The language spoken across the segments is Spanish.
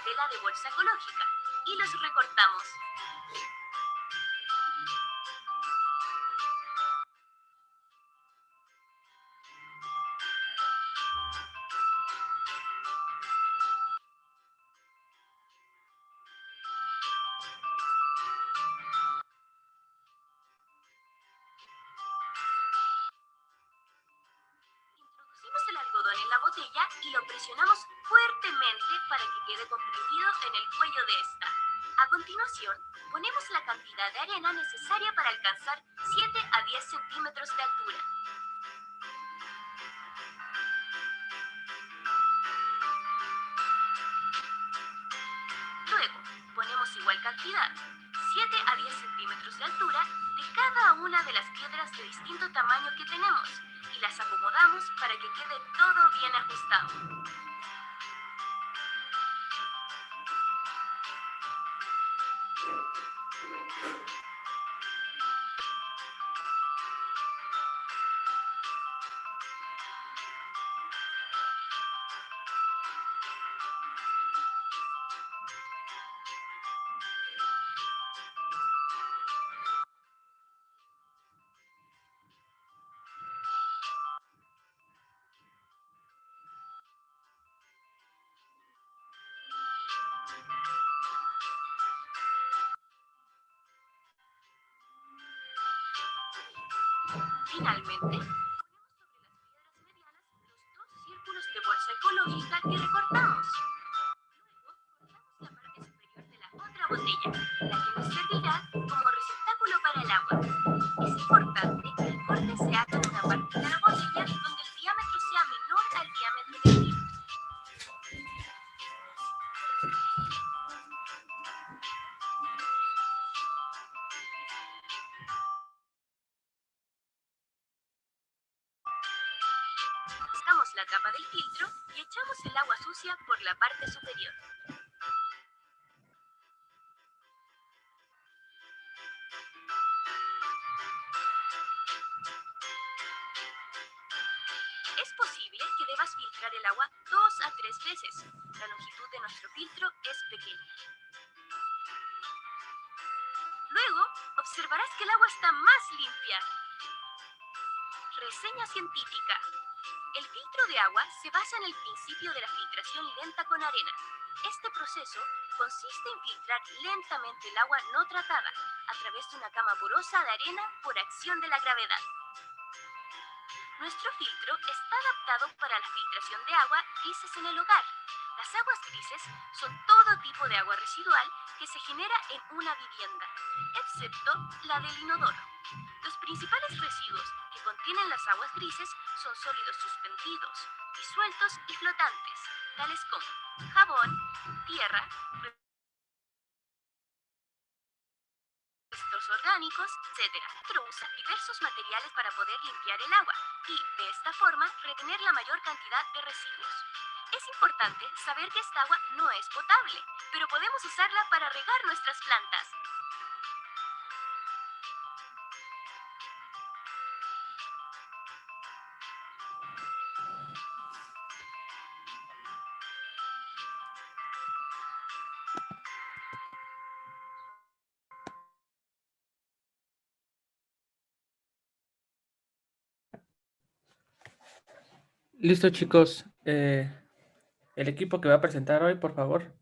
tela de bolsa ecológica y los recortamos. Introducimos el algodón en la botella y lo presionamos fuertemente para que quede comprimido en el cuello de esta. A continuación, ponemos la cantidad de arena necesaria para alcanzar 7 a 10 centímetros de altura. Luego, ponemos igual cantidad, 7 a 10 centímetros de altura, de cada una de las piedras de distinto tamaño que tenemos y las acomodamos para que quede todo bien ajustado. Finalmente, ponemos sobre las piedras medianas los 2 círculos de bolsa ecológica que recortamos. Luego, cortamos la parte superior de la otra botella, la que nos servirá como receptáculo para el agua. Es importante que el corte se haga en una parte de la botella donde el diámetro sea menor al diámetro del filtro. Sacamos la tapa del filtro y echamos el agua sucia por la parte superior. Es posible que debas filtrar el agua 2 a 3 veces. La longitud de nuestro filtro es pequeña. Luego, observarás que el agua está más limpia. Reseña científica. El filtro de agua se basa en el principio de la filtración lenta con arena. Este proceso consiste en filtrar lentamente el agua no tratada a través de una cama porosa de arena por acción de la gravedad. Nuestro filtro está adaptado para la filtración de agua grises en el hogar. Las aguas grises son todo tipo de agua residual que se genera en una vivienda, excepto la del inodoro. Los principales residuos que contienen las aguas grises son sólidos suspendidos, disueltos y flotantes, tales como jabón, tierra, restos orgánicos, etc. Pero usa diversos materiales para poder limpiar el agua y, de esta forma, retener la mayor cantidad de residuos. Es importante saber que esta agua no es potable, pero podemos usarla para regar nuestras plantas. Listo, chicos. El equipo que va a presentar hoy, por favor.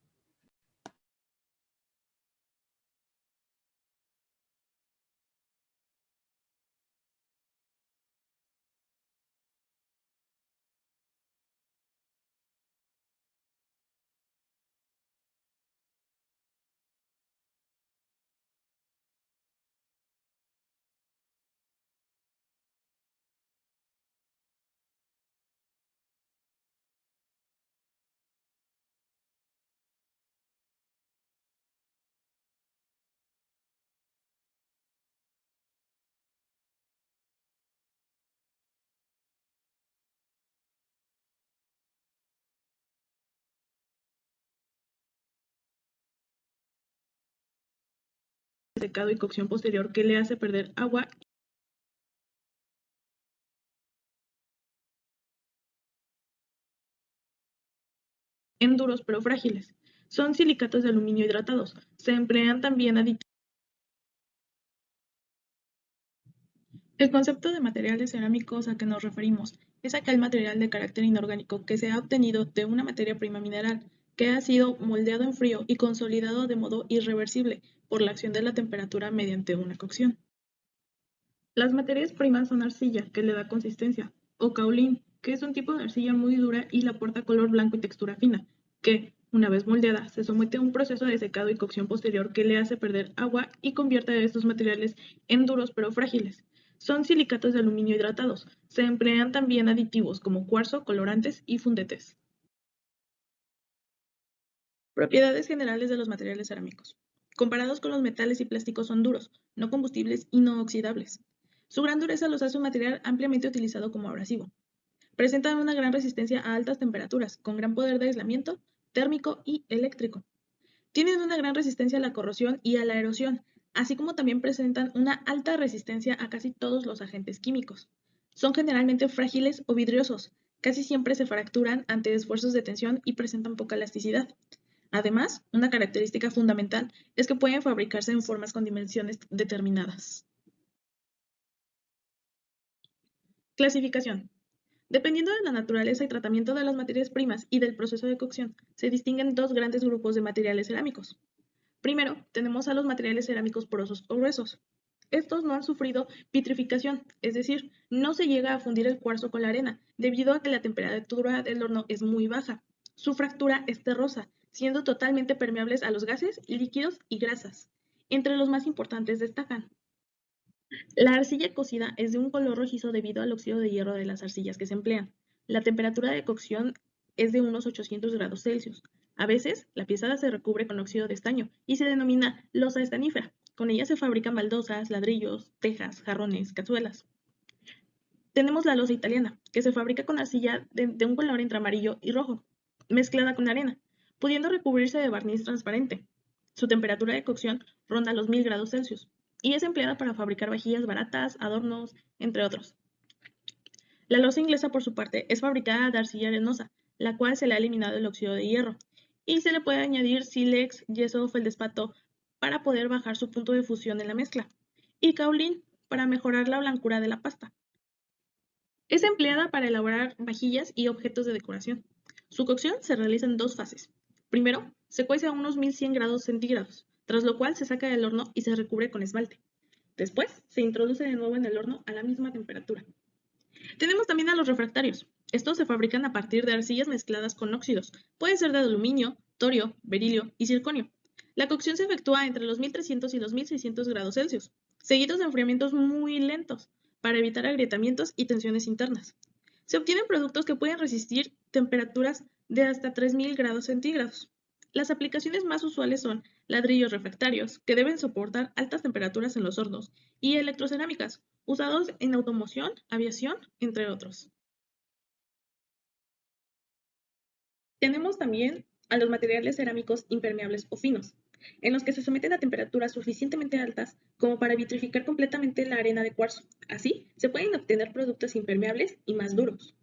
Secado y cocción posterior que le hace perder agua en duros pero frágiles. Son silicatos de aluminio hidratados. Se emplean también aditivos. El concepto de materiales cerámicos a que nos referimos es aquel material de carácter inorgánico que se ha obtenido de una materia prima mineral que ha sido moldeado en frío y consolidado de modo irreversible por la acción de la temperatura mediante una cocción. Las materias primas son arcilla, que le da consistencia, o caolín, que es un tipo de arcilla muy dura y la aporta color blanco y textura fina, que, una vez moldeada, se somete a un proceso de secado y cocción posterior que le hace perder agua y convierte a estos materiales en duros pero frágiles. Son silicatos de aluminio hidratados. Se emplean también aditivos como cuarzo, colorantes y fundetes. Propiedades generales de los materiales cerámicos. Comparados con los metales y plásticos son duros, no combustibles y no oxidables. Su gran dureza los hace un material ampliamente utilizado como abrasivo. Presentan una gran resistencia a altas temperaturas, con gran poder de aislamiento térmico y eléctrico. Tienen una gran resistencia a la corrosión y a la erosión, así como también presentan una alta resistencia a casi todos los agentes químicos. Son generalmente frágiles o vidriosos, casi siempre se fracturan ante esfuerzos de tensión y presentan poca elasticidad. Además, una característica fundamental es que pueden fabricarse en formas con dimensiones determinadas. Clasificación. Dependiendo de la naturaleza y tratamiento de las materias primas y del proceso de cocción, se distinguen dos grandes grupos de materiales cerámicos. Primero, tenemos a los materiales cerámicos porosos o gruesos. Estos no han sufrido vitrificación, es decir, no se llega a fundir el cuarzo con la arena, debido a que la temperatura del horno es muy baja. Su fractura es terrosa, siendo totalmente permeables a los gases, líquidos y grasas. Entre los más importantes destacan: la arcilla cocida es de un color rojizo debido al óxido de hierro de las arcillas que se emplean. La temperatura de cocción es de unos 800 grados Celsius. A veces, la piezada se recubre con óxido de estaño y se denomina losa estanífera. Con ella se fabrican baldosas, ladrillos, tejas, jarrones, cazuelas. Tenemos la losa italiana, que se fabrica con arcilla de un color entre amarillo y rojo, mezclada con arena, pudiendo recubrirse de barniz transparente. Su temperatura de cocción ronda los 1000 grados Celsius y es empleada para fabricar vajillas baratas, adornos, entre otros. La losa inglesa, por su parte, es fabricada de arcilla arenosa, la cual se le ha eliminado el óxido de hierro, y se le puede añadir sílex, yeso o feldespato para poder bajar su punto de fusión en la mezcla, y kaolín para mejorar la blancura de la pasta. Es empleada para elaborar vajillas y objetos de decoración. Su cocción se realiza en dos fases. Primero, se cuece a unos 1100 grados centígrados, tras lo cual se saca del horno y se recubre con esmalte. Después, se introduce de nuevo en el horno a la misma temperatura. Tenemos también a los refractarios. Estos se fabrican a partir de arcillas mezcladas con óxidos. Puede ser de aluminio, torio, berilio y circonio. La cocción se efectúa entre los 1300 y los 1600 grados Celsius, seguidos de enfriamientos muy lentos, para evitar agrietamientos y tensiones internas. Se obtienen productos que pueden resistir temperaturas de hasta 3000 grados centígrados. Las aplicaciones más usuales son ladrillos refractarios, que deben soportar altas temperaturas en los hornos, y electrocerámicas, usados en automoción, aviación, entre otros. Tenemos también a los materiales cerámicos impermeables o finos, en los que se someten a temperaturas suficientemente altas como para vitrificar completamente la arena de cuarzo. Así, se pueden obtener productos impermeables y más duros.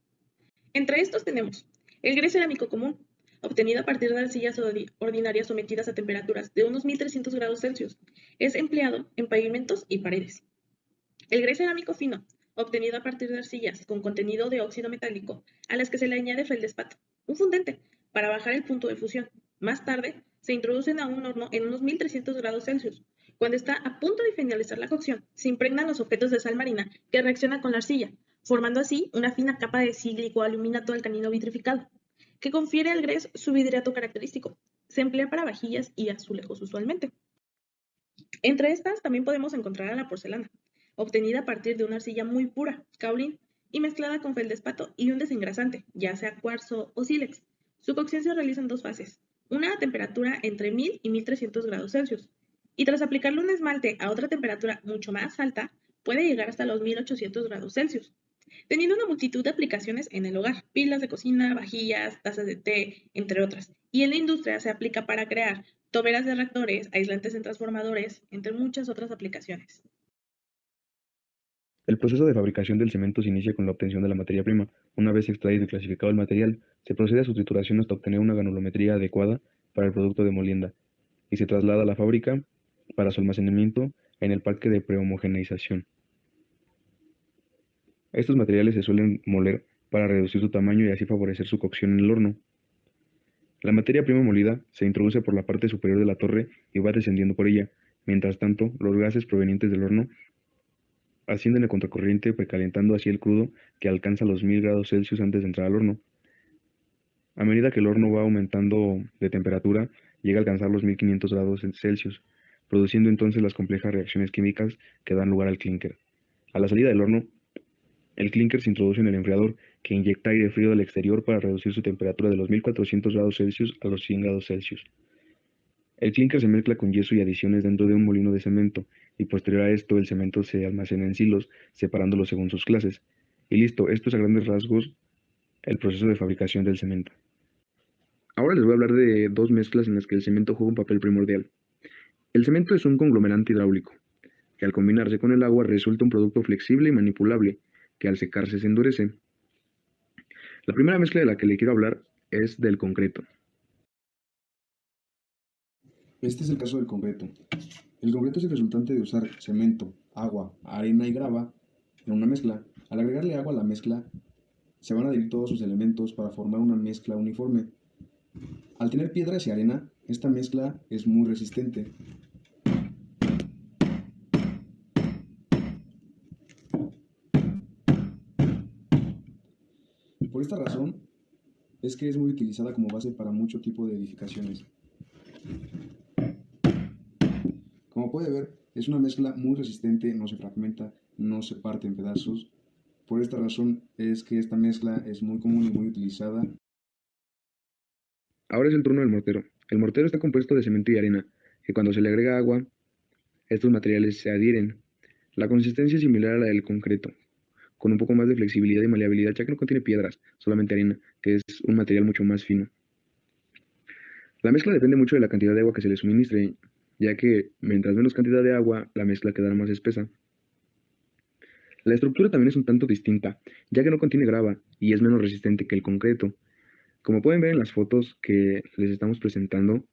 Entre estos tenemos el grés cerámico común, obtenido a partir de arcillas ordinarias sometidas a temperaturas de unos 1300 grados Celsius. Es empleado en pavimentos y paredes. El grés cerámico fino, obtenido a partir de arcillas con contenido de óxido metálico, a las que se le añade feldespato, un fundente, para bajar el punto de fusión. Más tarde, se introducen a un horno en unos 1300 grados Celsius. Cuando está a punto de finalizar la cocción, se impregnan los objetos de sal marina que reaccionan con la arcilla, formando así una fina capa de sílico aluminato alcanino vitrificado, que confiere al grés su vidriato característico. Se emplea para vajillas y azulejos usualmente. Entre estas también podemos encontrar a la porcelana, obtenida a partir de una arcilla muy pura, kaolín, y mezclada con feldespato y un desengrasante, ya sea cuarzo o sílex. Su cocción se realiza en dos fases, una a temperatura entre 1000 y 1300 grados Celsius, y tras aplicarle un esmalte a otra temperatura mucho más alta, puede llegar hasta los 1800 grados Celsius, teniendo una multitud de aplicaciones en el hogar, pilas de cocina, vajillas, tazas de té, entre otras. Y en la industria se aplica para crear toberas de reactores, aislantes en transformadores, entre muchas otras aplicaciones. El proceso de fabricación del cemento se inicia con la obtención de la materia prima. Una vez extraído y clasificado el material, se procede a su trituración hasta obtener una granulometría adecuada para el producto de molienda y se traslada a la fábrica para su almacenamiento en el parque de prehomogeneización. Estos materiales se suelen moler para reducir su tamaño y así favorecer su cocción en el horno. La materia prima molida se introduce por la parte superior de la torre y va descendiendo por ella. Mientras tanto, los gases provenientes del horno ascienden a contracorriente, precalentando así el crudo que alcanza los 1000 grados Celsius antes de entrar al horno. A medida que el horno va aumentando de temperatura, llega a alcanzar los 1500 grados Celsius, produciendo entonces las complejas reacciones químicas que dan lugar al clínker. A la salida del horno, el clínker se introduce en el enfriador, que inyecta aire frío del exterior para reducir su temperatura de los 1400 grados Celsius a los 100 grados Celsius. El clínker se mezcla con yeso y adiciones dentro de un molino de cemento, y posterior a esto el cemento se almacena en silos, separándolo según sus clases. Y listo, esto es a grandes rasgos el proceso de fabricación del cemento. Ahora les voy a hablar de dos mezclas en las que el cemento juega un papel primordial. El cemento es un conglomerante hidráulico, que al combinarse con el agua resulta un producto flexible y manipulable, que al secarse se endurece. La primera mezcla de la que le quiero hablar es del concreto. Este es el caso del concreto. El concreto es el resultante de usar cemento, agua, arena y grava en una mezcla. Al agregarle agua a la mezcla, se van a adherir todos sus elementos para formar una mezcla uniforme. Al tener piedras y arena, esta mezcla es muy resistente. Por esta razón, es que es muy utilizada como base para mucho tipo de edificaciones. Como puede ver, es una mezcla muy resistente, no se fragmenta, no se parte en pedazos. Por esta razón es que esta mezcla es muy común y muy utilizada. Ahora es el turno del mortero. El mortero está compuesto de cemento y arena, que cuando se le agrega agua, estos materiales se adhieren. La consistencia es similar a la del concreto, con un poco más de flexibilidad y maleabilidad, ya que no contiene piedras, solamente arena, que es un material mucho más fino. La mezcla depende mucho de la cantidad de agua que se le suministre, ya que mientras menos cantidad de agua, la mezcla quedará más espesa. La estructura también es un tanto distinta, ya que no contiene grava y es menos resistente que el concreto. Como pueden ver en las fotos que les estamos presentando,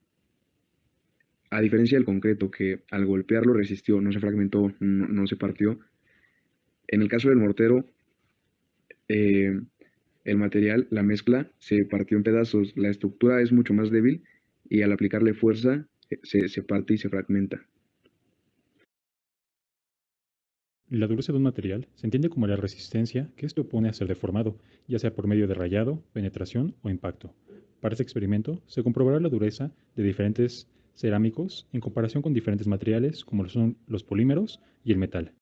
a diferencia del concreto, que al golpearlo resistió, no se fragmentó, no se partió, en el caso del mortero, eh, el material, la mezcla, se partió en pedazos. La estructura es mucho más débil y al aplicarle fuerza, se parte y se fragmenta. La dureza de un material se entiende como la resistencia que éste opone a ser deformado, ya sea por medio de rayado, penetración o impacto. Para este experimento se comprobará la dureza de diferentes cerámicos en comparación con diferentes materiales como lo son los polímeros y el metal.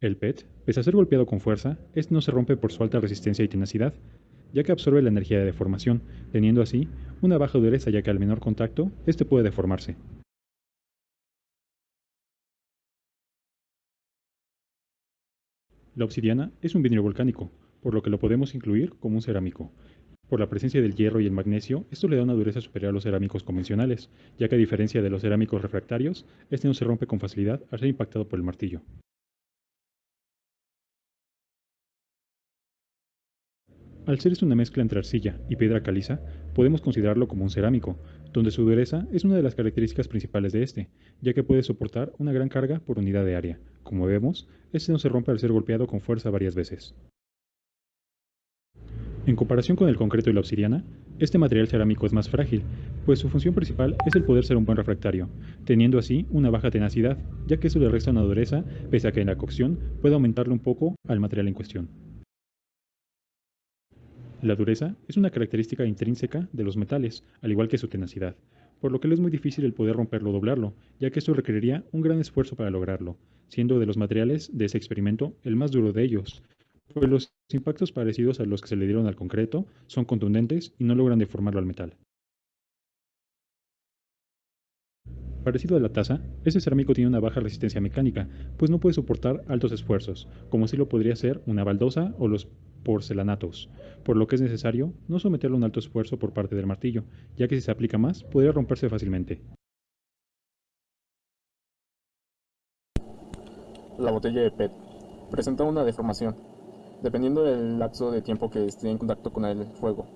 El PET, pese a ser golpeado con fuerza, este no se rompe por su alta resistencia y tenacidad, ya que absorbe la energía de deformación, teniendo así una baja dureza, ya que al menor contacto, este puede deformarse. La obsidiana es un vidrio volcánico, por lo que lo podemos incluir como un cerámico. Por la presencia del hierro y el magnesio, esto le da una dureza superior a los cerámicos convencionales, ya que a diferencia de los cerámicos refractarios, este no se rompe con facilidad al ser impactado por el martillo. Al ser esto una mezcla entre arcilla y piedra caliza, podemos considerarlo como un cerámico, donde su dureza es una de las características principales de este, ya que puede soportar una gran carga por unidad de área. Como vemos, este no se rompe al ser golpeado con fuerza varias veces. En comparación con el concreto y la obsidiana, este material cerámico es más frágil, pues su función principal es el poder ser un buen refractario, teniendo así una baja tenacidad, ya que eso le resta una dureza, pese a que en la cocción puede aumentarle un poco al material en cuestión. La dureza es una característica intrínseca de los metales, al igual que su tenacidad, por lo que le es muy difícil el poder romperlo o doblarlo, ya que esto requeriría un gran esfuerzo para lograrlo, siendo de los materiales de ese experimento el más duro de ellos, pues los impactos parecidos a los que se le dieron al concreto son contundentes y no logran deformarlo al metal. Parecido a la taza, este cerámico tiene una baja resistencia mecánica, pues no puede soportar altos esfuerzos, como si lo podría ser una baldosa o los porcelanatos, por lo que es necesario no someterlo a un alto esfuerzo por parte del martillo, ya que si se aplica más podría romperse fácilmente. La botella de PET presenta una deformación, dependiendo del lapso de tiempo que esté en contacto con el fuego.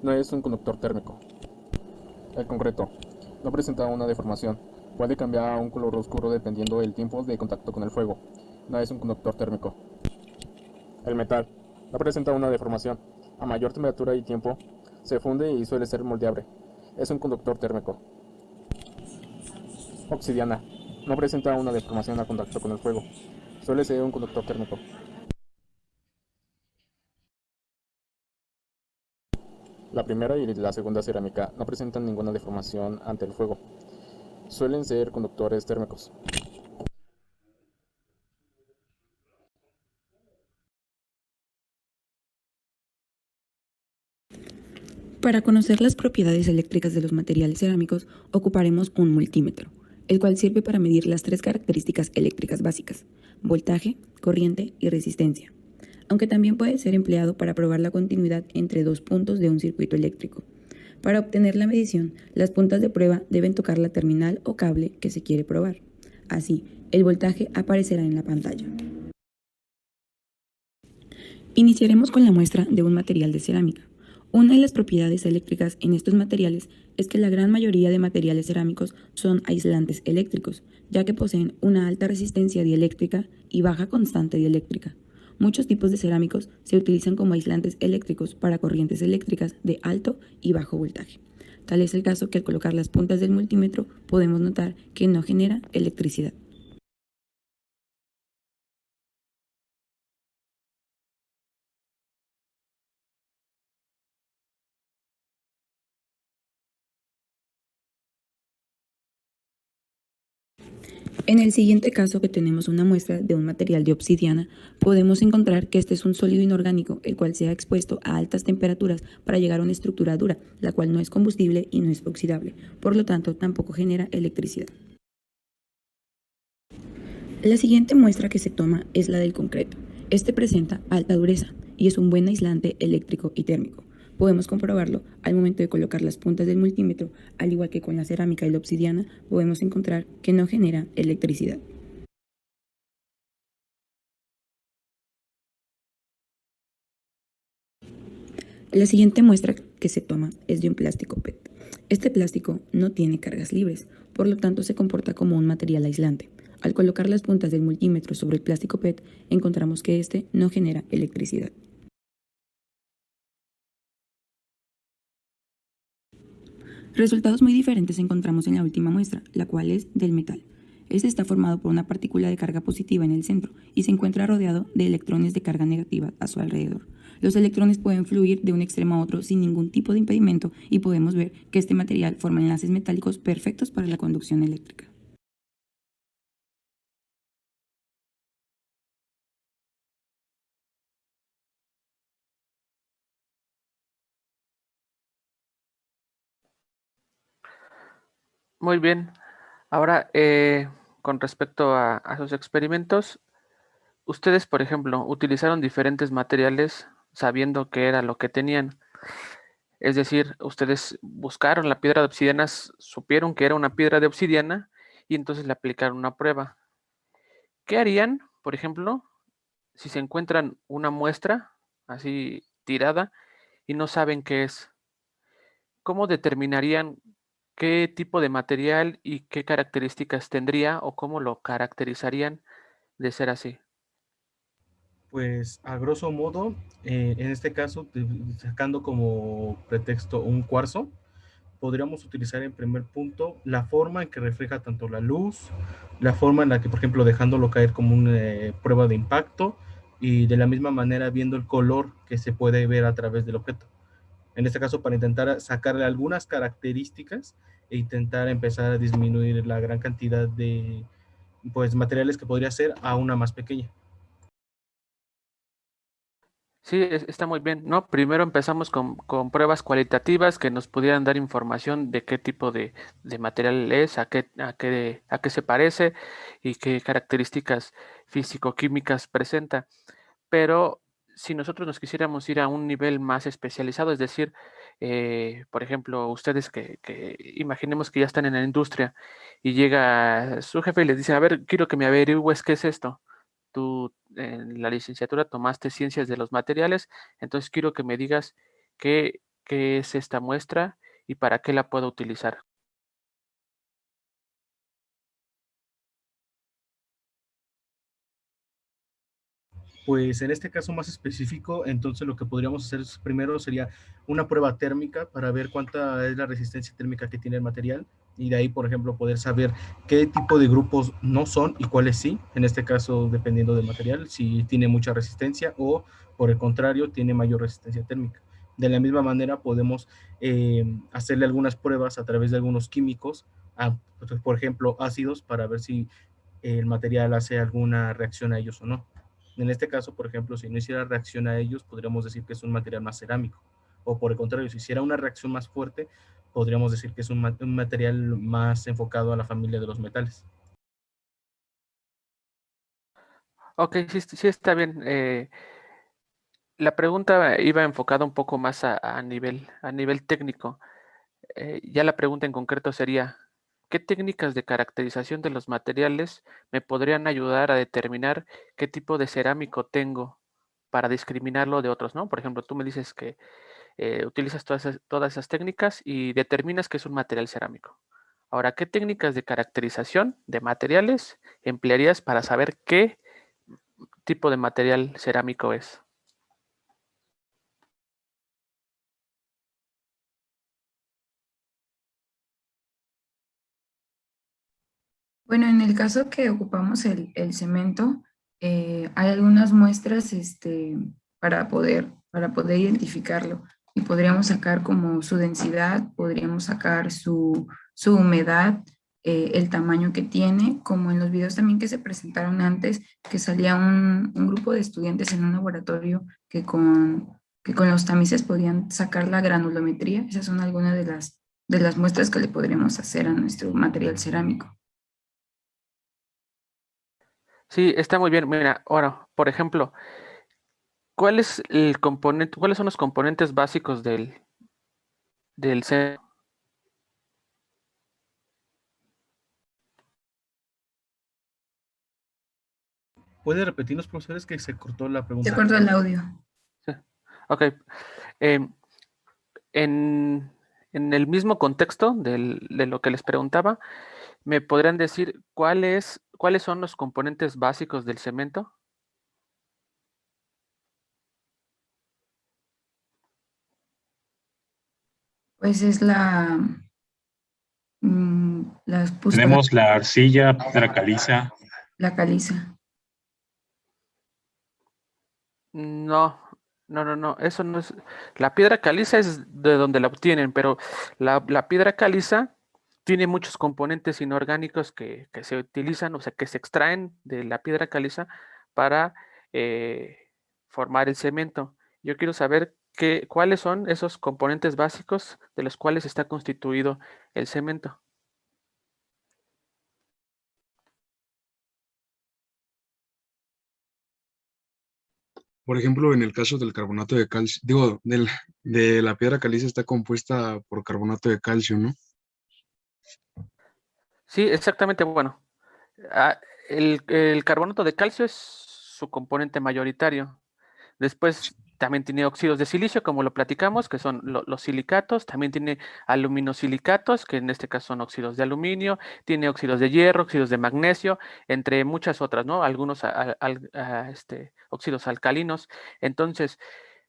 No es un conductor térmico. El concreto no presenta una deformación. Puede cambiar a un color oscuro dependiendo del tiempo de contacto con el fuego. No es un conductor térmico. El metal no presenta una deformación. A mayor temperatura y tiempo, se funde y suele ser moldeable. Es un conductor térmico. Obsidiana no presenta una deformación a contacto con el fuego. Suele ser un conductor térmico. La primera y la segunda cerámica no presentan ninguna deformación ante el fuego. Suelen ser conductores térmicos. Para conocer las propiedades eléctricas de los materiales cerámicos, ocuparemos un multímetro, el cual sirve para medir las tres características eléctricas básicas: voltaje, corriente y resistencia, aunque también puede ser empleado para probar la continuidad entre dos puntos de un circuito eléctrico. Para obtener la medición, las puntas de prueba deben tocar la terminal o cable que se quiere probar. Así, el voltaje aparecerá en la pantalla. Iniciaremos con la muestra de un material de cerámica. Una de las propiedades eléctricas en estos materiales es que la gran mayoría de materiales cerámicos son aislantes eléctricos, ya que poseen una alta resistencia dieléctrica y baja constante dieléctrica. Muchos tipos de cerámicos se utilizan como aislantes eléctricos para corrientes eléctricas de alto y bajo voltaje. Tal es el caso que al colocar las puntas del multímetro podemos notar que no genera electricidad. En el siguiente caso, que tenemos una muestra de un material de obsidiana, podemos encontrar que este es un sólido inorgánico, el cual se ha expuesto a altas temperaturas para llegar a una estructura dura, la cual no es combustible y no es oxidable, por lo tanto tampoco genera electricidad. La siguiente muestra que se toma es la del concreto. Este presenta alta dureza y es un buen aislante eléctrico y térmico. Podemos comprobarlo al momento de colocar las puntas del multímetro, al igual que con la cerámica y la obsidiana, podemos encontrar que no genera electricidad. La siguiente muestra que se toma es de un plástico PET. Este plástico no tiene cargas libres, por lo tanto se comporta como un material aislante. Al colocar las puntas del multímetro sobre el plástico PET, encontramos que este no genera electricidad. Resultados muy diferentes encontramos en la última muestra, la cual es del metal. Este está formado por una partícula de carga positiva en el centro y se encuentra rodeado de electrones de carga negativa a su alrededor. Los electrones pueden fluir de un extremo a otro sin ningún tipo de impedimento y podemos ver que este material forma enlaces metálicos perfectos para la conducción eléctrica. Muy bien. Ahora, con respecto a sus experimentos, ustedes, por ejemplo, utilizaron diferentes materiales sabiendo que era lo que tenían. Es decir, ustedes buscaron la piedra de obsidiana, supieron que era una piedra de obsidiana y entonces le aplicaron una prueba. ¿Qué harían, por ejemplo, si se encuentran una muestra así tirada y no saben qué es? ¿Cómo determinarían qué tipo de material y qué características tendría o cómo lo caracterizarían de ser así? Pues a grosso modo, en este caso, sacando como pretexto un cuarzo, podríamos utilizar en primer punto la forma en que refleja tanto la luz, la forma en la que, por ejemplo, dejándolo caer como una prueba de impacto y de la misma manera viendo el color que se puede ver a través del objeto. En este caso, para intentar sacarle algunas características e intentar empezar a disminuir la gran cantidad de pues, materiales que podría ser a una más pequeña. Sí, está muy bien, ¿no? Primero empezamos con pruebas cualitativas que nos pudieran dar información de qué tipo de material es, a qué se parece y qué características físico-químicas presenta. Pero si nosotros nos quisiéramos ir a un nivel más especializado, es decir, por ejemplo, ustedes que imaginemos que ya están en la industria y llega su jefe y les dice, a ver, quiero que me averigües qué es esto. Tú en la licenciatura tomaste ciencias de los materiales, entonces quiero que me digas qué es esta muestra y para qué la puedo utilizar. Pues en este caso más específico, entonces lo que podríamos hacer primero sería una prueba térmica para ver cuánta es la resistencia térmica que tiene el material y de ahí, por ejemplo, poder saber qué tipo de grupos no son y cuáles sí, en este caso dependiendo del material, si tiene mucha resistencia o por el contrario tiene mayor resistencia térmica. De la misma manera podemos hacerle algunas pruebas a través de algunos químicos, por ejemplo ácidos, para ver si el material hace alguna reacción a ellos o no. En este caso, por ejemplo, si no hiciera reacción a ellos, podríamos decir que es un material más cerámico. O por el contrario, si hiciera una reacción más fuerte, podríamos decir que es un material más enfocado a la familia de los metales. Ok, sí, sí está bien. La pregunta iba enfocada un poco más a nivel técnico. Ya la pregunta en concreto sería, ¿qué técnicas de caracterización de los materiales me podrían ayudar a determinar qué tipo de cerámico tengo para discriminarlo de otros, ¿no? Por ejemplo, tú me dices que utilizas todas esas técnicas y determinas que es un material cerámico. Ahora, ¿qué técnicas de caracterización de materiales emplearías para saber qué tipo de material cerámico es? Bueno, en el caso que ocupamos el cemento, hay algunas muestras para poder identificarlo y podríamos sacar como su densidad, podríamos sacar su humedad, el tamaño que tiene, como en los videos también que se presentaron antes, que salía un grupo de estudiantes en un laboratorio que con los tamices podían sacar la granulometría. Esas son algunas de las muestras que le podríamos hacer a nuestro material cerámico. Sí, está muy bien. Mira, ahora, por ejemplo, ¿cuáles son los componentes básicos del cemento? ¿Puede repetirnos, profesores, que se cortó la Se pregunta? cortó el audio. Sí. Ok. em, en, en el mismo contexto de lo que les preguntaba, ¿me podrían decir cuáles son los componentes básicos del cemento? Pues es la Tenemos la arcilla, piedra caliza. la caliza. No, no, eso no es. La piedra caliza es de donde la obtienen, pero la piedra caliza tiene muchos componentes inorgánicos que se utilizan, o sea, que se extraen de la piedra caliza para eh, formar el cemento. Yo quiero saber cuáles son esos componentes básicos de los cuales está constituido el cemento. Por ejemplo, en el caso del carbonato de calcio, de la piedra caliza está compuesta por carbonato de calcio, ¿no? Sí, exactamente, bueno. ah, el carbonato de calcio es su componente mayoritario. Después también tiene óxidos de silicio, como lo platicamos, que son los silicatos. También tiene aluminosilicatos, que en este caso son óxidos de aluminio. Tiene óxidos de hierro, óxidos de magnesio, entre muchas otras, ¿no? Algunos óxidos alcalinos. Entonces,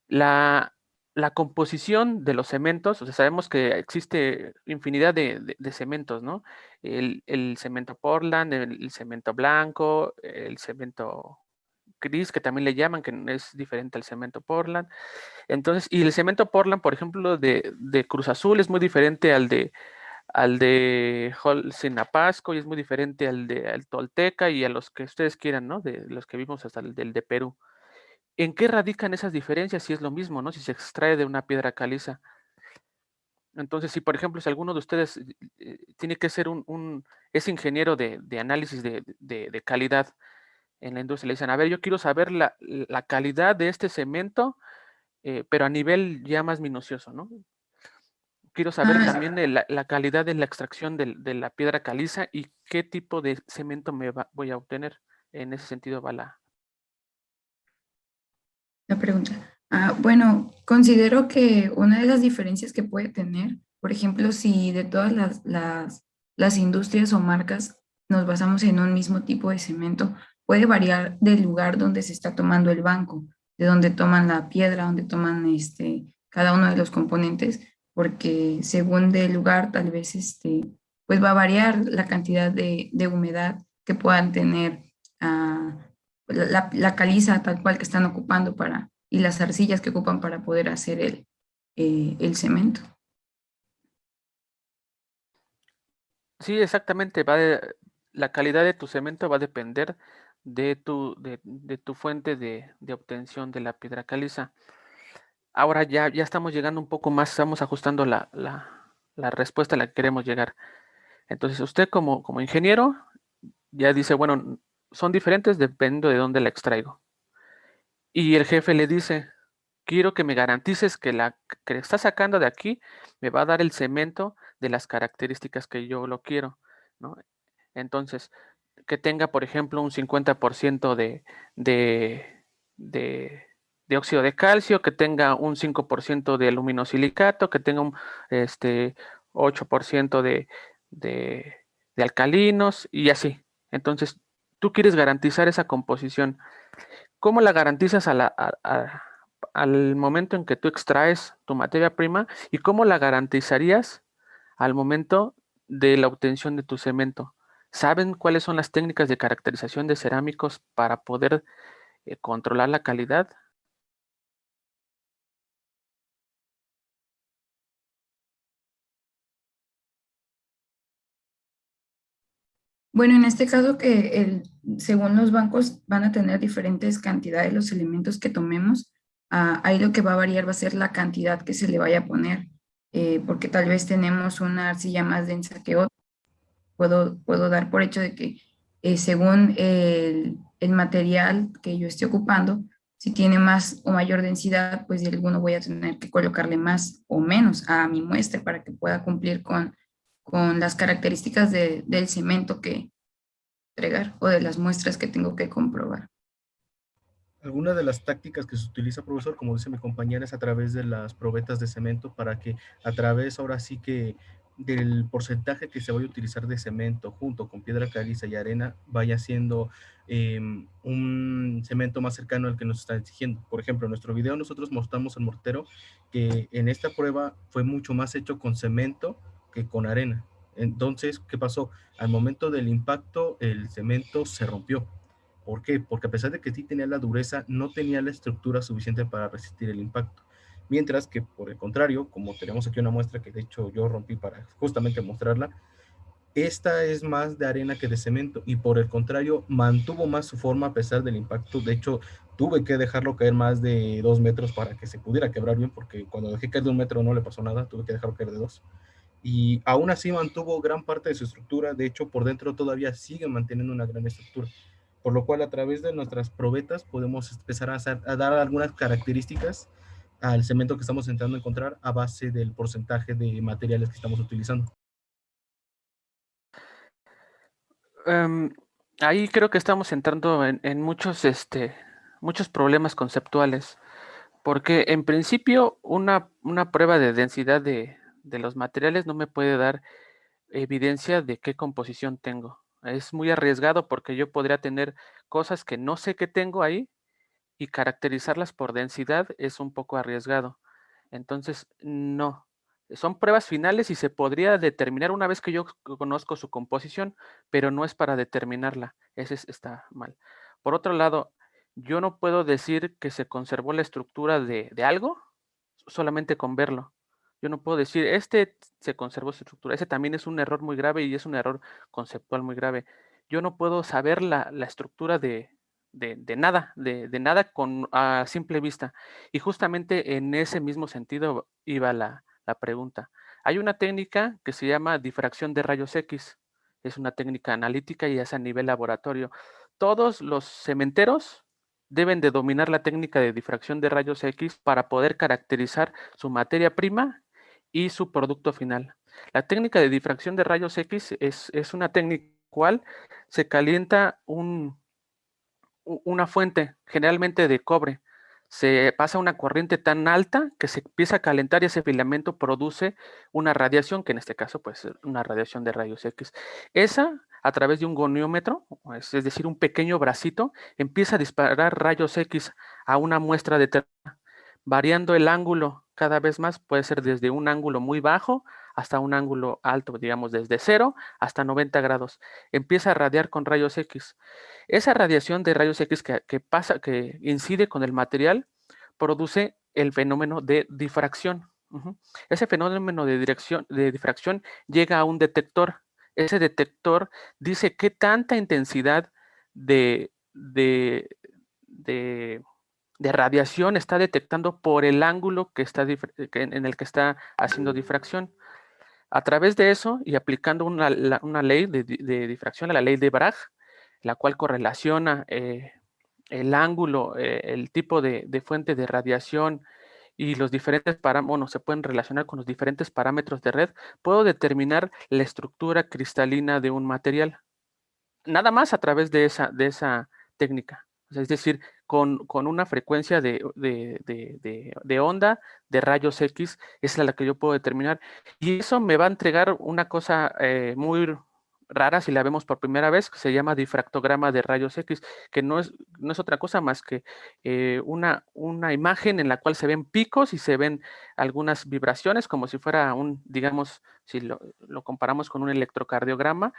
la, la composición de los cementos, o sea, sabemos que existe infinidad de cementos, ¿no? El cemento Portland, el cemento blanco, el cemento gris, que también le llaman, que es diferente al cemento Portland. Entonces, y el cemento Portland, por ejemplo, de Cruz Azul es muy diferente al de Holcim Apasco y es muy diferente al Tolteca y a los que ustedes quieran, ¿no? De los que vimos hasta el del de Perú. ¿En qué radican esas diferencias? Si es lo mismo, ¿no? Si se extrae de una piedra caliza. Entonces, si por ejemplo, si alguno de ustedes tiene que ser es ingeniero de análisis de calidad, en la industria. Le dicen, a ver, yo quiero saber la calidad de este cemento, pero a nivel ya más minucioso, ¿no? Quiero saber también la calidad de la extracción de la piedra caliza y qué tipo de cemento voy a obtener. En ese sentido va la pregunta. Bueno, considero que una de las diferencias que puede tener, por ejemplo, si de todas las industrias o marcas nos basamos en un mismo tipo de cemento, puede variar del lugar donde se está tomando el banco, de donde toman la piedra, donde toman cada uno de los componentes, porque según del lugar, tal vez pues va a variar la cantidad de humedad que puedan tener la caliza tal cual que están ocupando y las arcillas que ocupan para poder hacer el cemento. Sí, exactamente. La calidad de tu cemento va a depender de tu fuente de obtención de la piedra caliza. Ahora ya estamos llegando un poco más, estamos ajustando la respuesta a la que queremos llegar. Entonces, usted como ingeniero ya dice, bueno, son diferentes dependiendo de dónde la extraigo. Y el jefe le dice, quiero que me garantices que la que está sacando de aquí me va a dar el cemento de las características que yo lo quiero, ¿no? Entonces, que tenga, por ejemplo, un 50% de, de, de óxido de calcio, que tenga un 5% de aluminosilicato, que tenga un 8% de alcalinos y así. Entonces, tú quieres garantizar esa composición. ¿Cómo la garantizas al momento en que tú extraes tu materia prima y cómo la garantizarías al momento de la obtención de tu cemento? ¿Saben cuáles son las técnicas de caracterización de cerámicos para poder controlar la calidad? Bueno, en este caso según los bancos van a tener diferentes cantidades de los elementos que tomemos, ahí lo que va a variar va a ser la cantidad que se le vaya a poner, porque tal vez tenemos una arcilla más densa que otra. Puedo dar por hecho de que según el material que yo esté ocupando, si tiene más o mayor densidad, pues de alguno voy a tener que colocarle más o menos a mi muestra para que pueda cumplir con las características del cemento que entregar o de las muestras que tengo que comprobar. Alguna de las tácticas que se utiliza, profesor, como dice mi compañera, es a través de las probetas de cemento para que a través ahora sí que del porcentaje que se vaya a utilizar de cemento junto con piedra caliza y arena vaya siendo un cemento más cercano al que nos está exigiendo. Por ejemplo, en nuestro video nosotros mostramos el mortero que en esta prueba fue mucho más hecho con cemento que con arena. Entonces, ¿qué pasó? Al momento del impacto, el cemento se rompió. ¿Por qué? Porque a pesar de que sí tenía la dureza, no tenía la estructura suficiente para resistir el impacto. Mientras que, por el contrario, como tenemos aquí una muestra que de hecho yo rompí para justamente mostrarla, esta es más de arena que de cemento y por el contrario mantuvo más su forma a pesar del impacto. De hecho, tuve que dejarlo caer más de 2 metros para que se pudiera quebrar bien, porque cuando dejé caer de 1 metro no le pasó nada, tuve que dejarlo caer de 2. Y aún así mantuvo gran parte de su estructura. De hecho, por dentro todavía sigue manteniendo una gran estructura, por lo cual a través de nuestras probetas podemos empezar a dar algunas características al cemento que estamos intentando encontrar a base del porcentaje de materiales que estamos utilizando. Ahí creo que estamos entrando en muchos problemas conceptuales, porque en principio una prueba de densidad de los materiales no me puede dar evidencia de qué composición tengo. Es muy arriesgado porque yo podría tener cosas que no sé que tengo ahí y caracterizarlas por densidad es un poco arriesgado. Entonces, no. Son pruebas finales y se podría determinar una vez que yo conozco su composición, pero no es para determinarla. Ese está mal. Por otro lado, yo no puedo decir que se conservó la estructura de algo solamente con verlo. Yo no puedo decir, se conservó su estructura. Ese también es un error muy grave y es un error conceptual muy grave. Yo no puedo saber la estructura de nada a simple vista. Y justamente en ese mismo sentido iba la pregunta. Hay una técnica que se llama difracción de rayos X. Es una técnica analítica y es a nivel laboratorio. todos los cementeros deben de dominar la técnica de difracción de rayos X para poder caracterizar su materia prima y su producto final. La técnica de difracción de rayos X es una técnica en la cual se calienta una fuente, generalmente de cobre. Se pasa una corriente tan alta que se empieza a calentar y ese filamento produce una radiación, que en este caso pues es una radiación de rayos X. Esa, a través de un goniómetro, es decir, un pequeño bracito, empieza a disparar rayos X a una muestra determinada, variando el ángulo cada vez más, puede ser desde un ángulo muy bajo hasta un ángulo alto, digamos desde 0 hasta 90 grados. Empieza a radiar con rayos X. Esa radiación de rayos X que incide con el material, produce el fenómeno de difracción. Ese fenómeno de difracción llega a un detector. Ese detector dice qué tanta intensidad de radiación está detectando por el ángulo en el que está haciendo difracción. A través de eso y aplicando una ley de difracción, la ley de Bragg, la cual correlaciona el ángulo, el tipo de fuente de radiación y los diferentes parámetros, se pueden relacionar con los diferentes parámetros de red, puedo determinar la estructura cristalina de un material. Nada más a través de esa técnica. O sea, es decir, con una frecuencia de onda de rayos X, es la que yo puedo determinar. Y eso me va a entregar una cosa muy rara si la vemos por primera vez, que se llama difractograma de rayos X, que no es otra cosa más que una imagen en la cual se ven picos y se ven algunas vibraciones, como si fuera digamos, si lo comparamos con un electrocardiograma,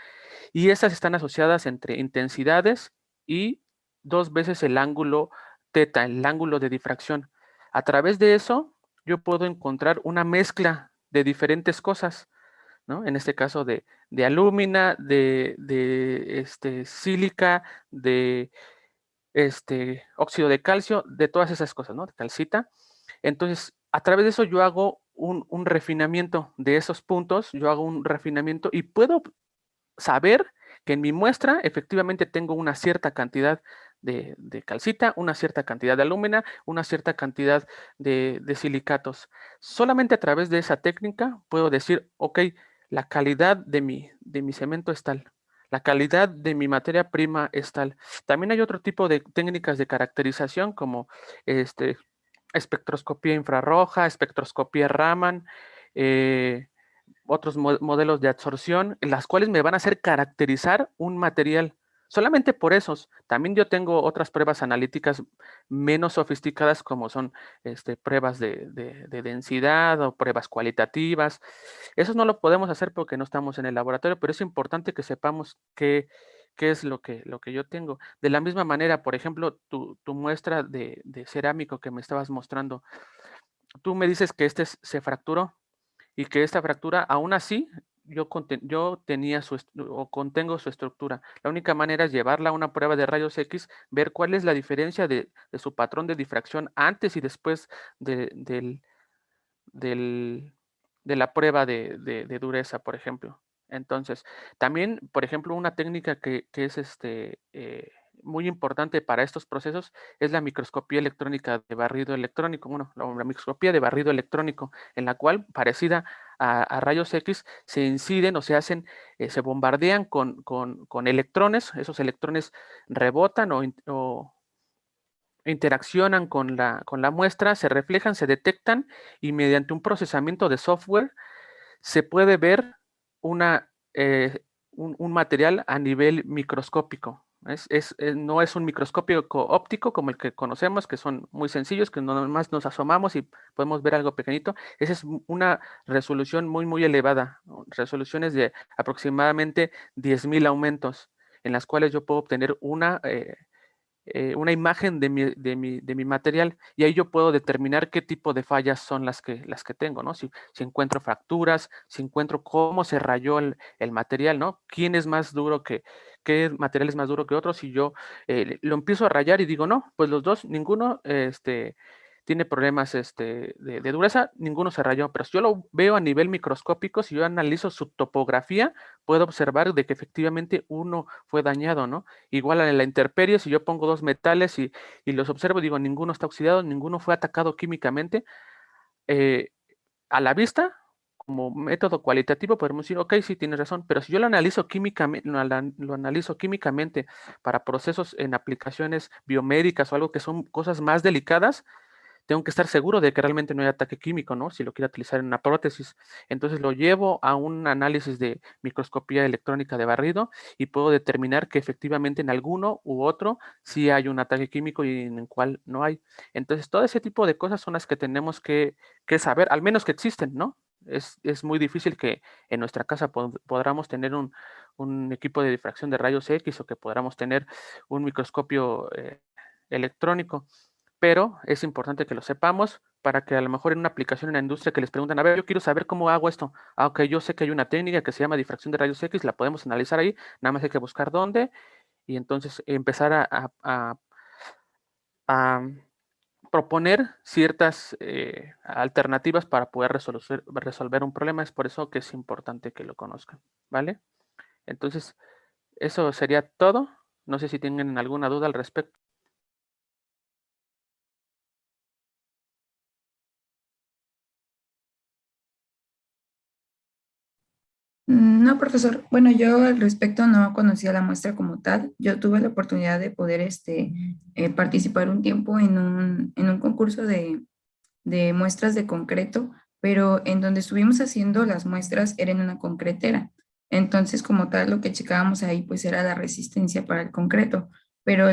y estas están asociadas entre intensidades y 2 veces el ángulo teta, el ángulo de difracción. A través de eso, yo puedo encontrar una mezcla de diferentes cosas, ¿no? En este caso de alúmina, de sílica, de óxido de calcio, de todas esas cosas, ¿no? De calcita. Entonces, a través de eso yo hago un refinamiento de esos puntos, yo hago un refinamiento y puedo saber que en mi muestra efectivamente tengo una cierta cantidad de calcita, una cierta cantidad de alúmina, una cierta cantidad de silicatos. Solamente a través de esa técnica puedo decir, ok, la calidad de mi cemento es tal, la calidad de mi materia prima es tal. También hay otro tipo de técnicas de caracterización como espectroscopía infrarroja, espectroscopía Raman, otros modelos de absorción, las cuales me van a hacer caracterizar un material. Solamente por esos. También yo tengo otras pruebas analíticas menos sofisticadas, como son pruebas de densidad o pruebas cualitativas. Eso no lo podemos hacer porque no estamos en el laboratorio, pero es importante que sepamos qué es lo que yo tengo. De la misma manera, por ejemplo, tu muestra de cerámico que me estabas mostrando, tú me dices que se fracturó y que esta fractura, aún así, yo tenía contengo su estructura. La única manera es llevarla a una prueba de rayos X, ver cuál es la diferencia de su patrón de difracción antes y después de la prueba de dureza, por ejemplo. Entonces, también, por ejemplo, una técnica que es muy importante para estos procesos es la microscopía electrónica de barrido electrónico. Bueno, la microscopía de barrido electrónico, en la cual, parecida a rayos X, se inciden o se bombardean con electrones. Esos electrones rebotan o interaccionan con la muestra, se reflejan, se detectan y mediante un procesamiento de software se puede ver un material a nivel microscópico. No es un microscopio óptico como el que conocemos, que son muy sencillos, que nomás nos asomamos y podemos ver algo pequeñito. Esa es una resolución muy, muy elevada, resoluciones de aproximadamente 10,000 aumentos, en las cuales yo puedo obtener una imagen de mi material, y ahí yo puedo determinar qué tipo de fallas son las que tengo, ¿no? Si encuentro fracturas, si encuentro cómo se rayó el material, ¿no? ¿Quién es más duro qué material es más duro que otro? Si yo lo empiezo a rayar y digo, no, pues los dos, ninguno tiene problemas de dureza, ninguno se rayó, pero si yo lo veo a nivel microscópico, si yo analizo su topografía, puedo observar de que efectivamente uno fue dañado, ¿no? Igual en la intemperie, si yo pongo dos metales y los observo, digo, ninguno está oxidado, ninguno fue atacado químicamente, a la vista, como método cualitativo, podemos decir, ok, sí, tienes razón, pero si yo lo analizo químicamente, lo analizo químicamente para procesos en aplicaciones biomédicas o algo que son cosas más delicadas, tengo que estar seguro de que realmente no hay ataque químico, ¿no? Si lo quiero utilizar en una prótesis. Entonces lo llevo a un análisis de microscopía electrónica de barrido y puedo determinar que efectivamente en alguno u otro sí hay un ataque químico y en el cual no hay. Entonces todo ese tipo de cosas son las que tenemos que saber, al menos que existen, ¿no? Es muy difícil que en nuestra casa podamos tener un equipo de difracción de rayos X o que podamos tener un microscopio electrónico, pero es importante que lo sepamos para que a lo mejor en una aplicación en la industria que les preguntan, a ver, yo quiero saber cómo hago esto. Ah, ok, yo sé que hay una técnica que se llama difracción de rayos X, la podemos analizar ahí, nada más hay que buscar dónde y entonces empezar a proponer ciertas alternativas para poder resolver un problema. Es por eso que es importante que lo conozcan, ¿vale? Entonces, eso sería todo. No sé si tienen alguna duda al respecto. No, profesor. Bueno, yo al respecto no conocía la muestra como tal. Yo tuve la oportunidad de poder participar un tiempo en un concurso de muestras de concreto, pero en donde estuvimos haciendo las muestras era en una concretera. Entonces, como tal, lo que checábamos ahí pues era la resistencia para el concreto, pero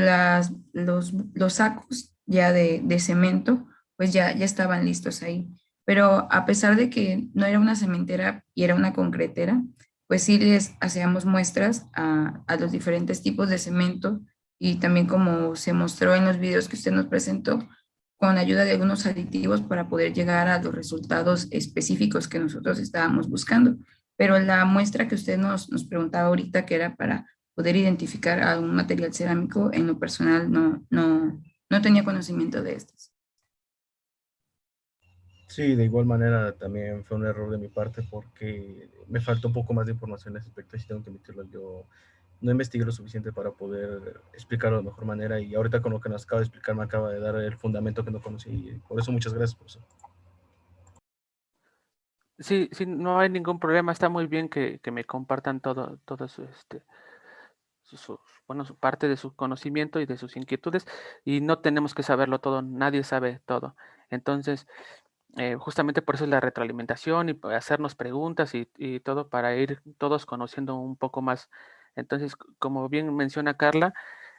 los sacos ya de cemento pues ya estaban listos ahí. Pero a pesar de que no era una cementera y era una concretera, pues sí les hacíamos muestras a los diferentes tipos de cemento y también como se mostró en los videos que usted nos presentó, con ayuda de algunos aditivos para poder llegar a los resultados específicos que nosotros estábamos buscando. Pero la muestra que usted nos preguntaba ahorita, que era para poder identificar a un material cerámico, en lo personal no tenía conocimiento de estos. Sí, de igual manera también fue un error de mi parte porque me faltó un poco más de información en ese aspecto y sí tengo que admitirlo. Yo no investigué lo suficiente para poder explicarlo de mejor manera y ahorita con lo que nos acaba de explicar me acaba de dar el fundamento que no conocí y por eso muchas gracias, profesor. Sí, sí, no hay ningún problema. Está muy bien que me compartan todo bueno, su parte de su conocimiento y de sus inquietudes, y no tenemos que saberlo todo, nadie sabe todo. Entonces, justamente por eso es la retroalimentación y hacernos preguntas y todo para ir todos conociendo un poco más. Entonces, como bien menciona Carla,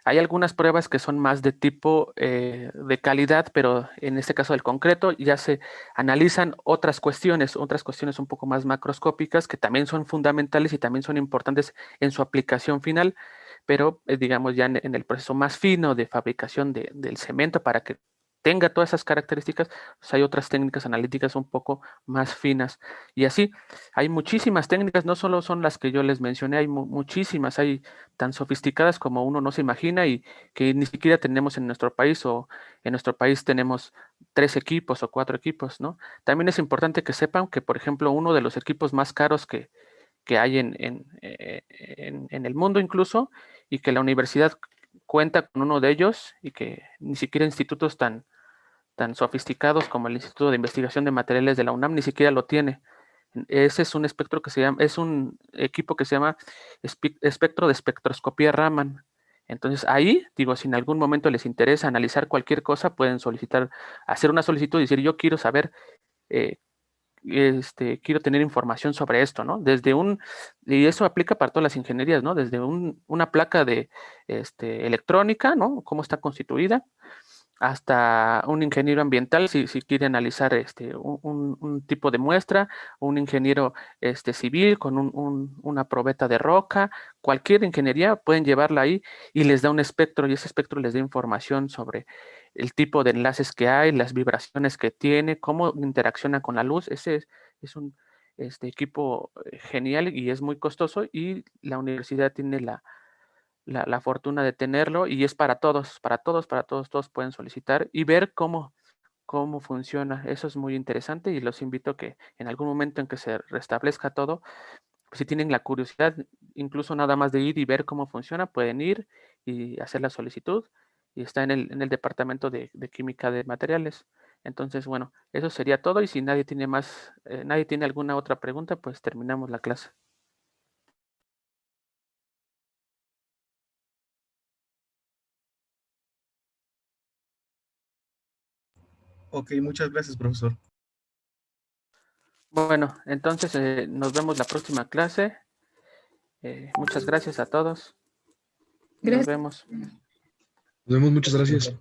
hay algunas pruebas que son más de tipo de calidad, pero en este caso del concreto ya se analizan otras cuestiones un poco más macroscópicas que también son fundamentales y también son importantes en su aplicación final, pero digamos ya en el proceso más fino de fabricación del cemento para que tenga todas esas características, pues hay otras técnicas analíticas un poco más finas. Y así, hay muchísimas técnicas, no solo son las que yo les mencioné, hay muchísimas, hay tan sofisticadas como uno no se imagina y que ni siquiera tenemos en nuestro país, o en nuestro país tenemos 3 equipos o 4 equipos, ¿no? También es importante que sepan que, por ejemplo, uno de los equipos más caros que hay en el mundo incluso, y que la universidad cuenta con uno de ellos, y que ni siquiera institutos tan sofisticados como el Instituto de Investigación de Materiales de la UNAM ni siquiera lo tiene. Ese es un espectro que se llama, es un equipo que se llama espectro de espectroscopía Raman. Entonces ahí, digo, si en algún momento les interesa analizar cualquier cosa, pueden solicitar, hacer una solicitud y decir, yo quiero saber, eh, quiero tener información sobre esto, ¿no? Y eso aplica para todas las ingenierías, ¿no? Desde una placa de electrónica, ¿no? Cómo está constituida, hasta un ingeniero ambiental, si quiere analizar un tipo de muestra, un ingeniero civil con una probeta de roca, cualquier ingeniería pueden llevarla ahí y les da un espectro, y ese espectro les da información sobre el tipo de enlaces que hay, las vibraciones que tiene, cómo interacciona con la luz. Ese es un equipo genial y es muy costoso, y la universidad tiene la fortuna de tenerlo, y es para todos, todos pueden solicitar y ver cómo cómo funciona. Eso es muy interesante y los invito a que en algún momento en que se restablezca todo, si tienen la curiosidad, incluso nada más de ir y ver cómo funciona, pueden ir y hacer la solicitud y está en el departamento de química de materiales. Entonces, bueno, eso sería todo y si nadie tiene nadie tiene alguna otra pregunta, pues terminamos la clase. Ok, muchas gracias, profesor. Bueno, entonces nos vemos la próxima clase. Muchas gracias a todos. Nos vemos. Nos vemos, muchas gracias.